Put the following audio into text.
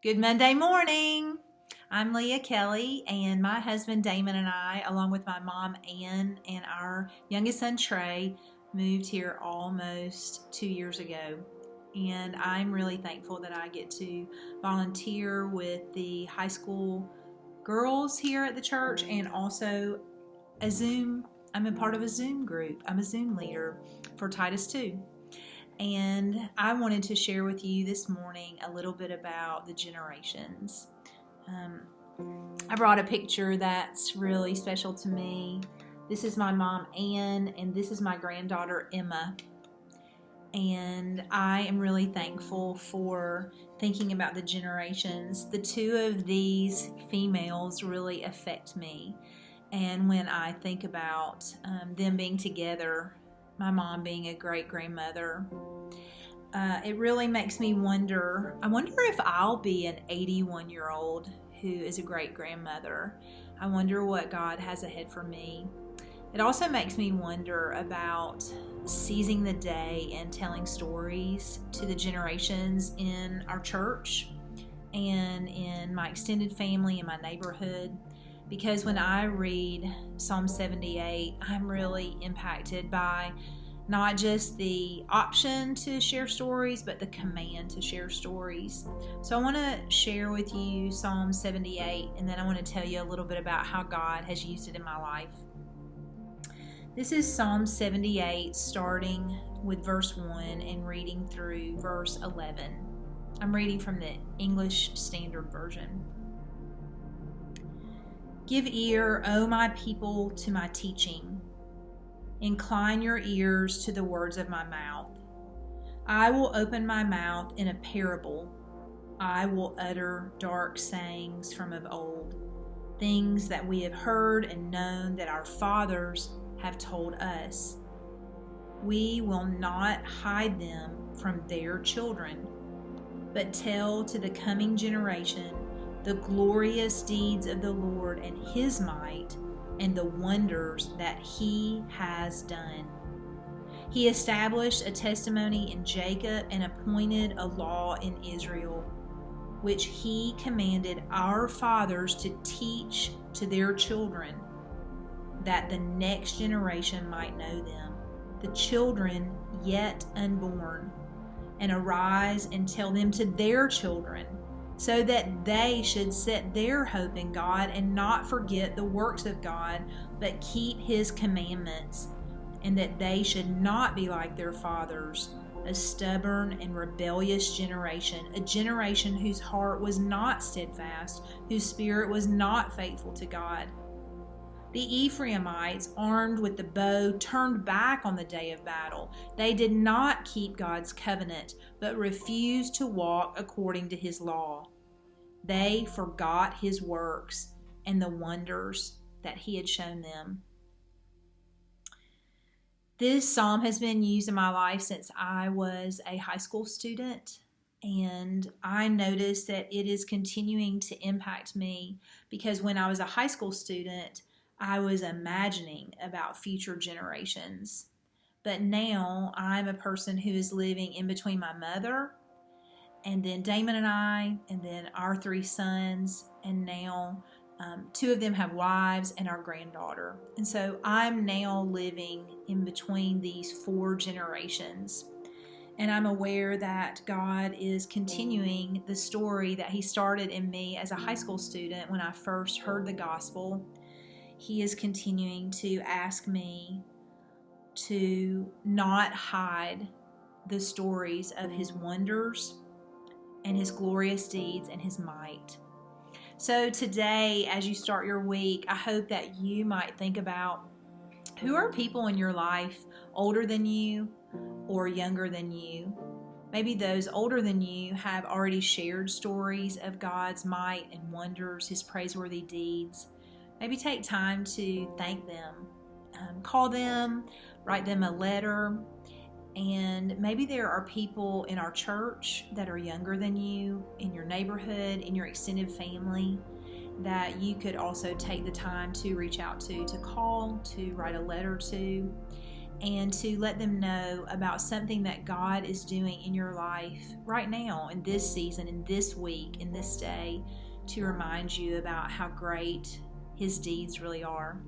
Good Monday morning. I'm Leah Kelly, and my husband Damon and I, along with my mom Ann and our youngest son Trey, moved here almost 2 years ago. And I'm really thankful that I get to volunteer with the high school girls here at the church and also I'm a part of a Zoom group. I'm a Zoom leader for Titus 2. And I wanted to share with you this morning a little bit about the generations. I brought a picture that's really special to me. This is my mom, Ann, and this is my granddaughter, Emma. And I am really thankful for thinking about the generations. The two of these females really affect me. And when I think about them being together, my mom being a great grandmother, it really makes me wonder. I wonder if I'll be an 81-year-old who is a great grandmother. I wonder what God has ahead for me. It also makes me wonder about seizing the day and telling stories to the generations in our church and in my extended family and my neighborhood. Because when I read Psalm 78, I'm really impacted by not just the option to share stories, but the command to share stories. So I want to share with you Psalm 78, and then I want to tell you a little bit about how God has used it in my life. This is Psalm 78, starting with verse 1 and reading through verse 11. I'm reading from the English Standard Version. Give ear, O my people, to my teaching. Incline your ears to the words of my mouth. I will open my mouth in a parable. I will utter dark sayings from of old, things that we have heard and known that our fathers have told us. We will not hide them from their children, but tell to the coming generation the glorious deeds of the Lord and his might and the wonders that he has done. He established a testimony in Jacob and appointed a law in Israel, which he commanded our fathers to teach to their children, that the next generation might know them, the children yet unborn, and arise and tell them to their children, so that they should set their hope in God and not forget the works of God, but keep his commandments, and that they should not be like their fathers, a stubborn and rebellious generation, a generation whose heart was not steadfast, whose spirit was not faithful to God. The Ephraimites, armed with the bow, turned back on the day of battle. They did not keep God's covenant, but refused to walk according to his law. They forgot his works and the wonders that he had shown them. This psalm has been used in my life since I was a high school student, and I noticed that it is continuing to impact me because when I was a high school student, I was imagining about future generations. But now I'm a person who is living in between my mother and then Damon and I, and then our 3 sons, and now 2 of them have wives and our granddaughter. And so I'm now living in between these 4 generations. And I'm aware that God is continuing the story that he started in me as a high school student when I first heard the gospel. He is continuing to ask me to not hide the stories of his wonders and his glorious deeds and his might. So today, as you start your week, I hope that you might think about who are people in your life older than you or younger than you. Maybe those older than you have already shared stories of God's might and wonders, his praiseworthy deeds. Maybe take time to thank them. Call them, write them a letter. And maybe there are people in our church that are younger than you, in your neighborhood, in your extended family, that you could also take the time to reach out to call, to write a letter to. and to let them know about something that God is doing in your life right now, in this season, in this week, in this day, to remind you about how great His deeds really are.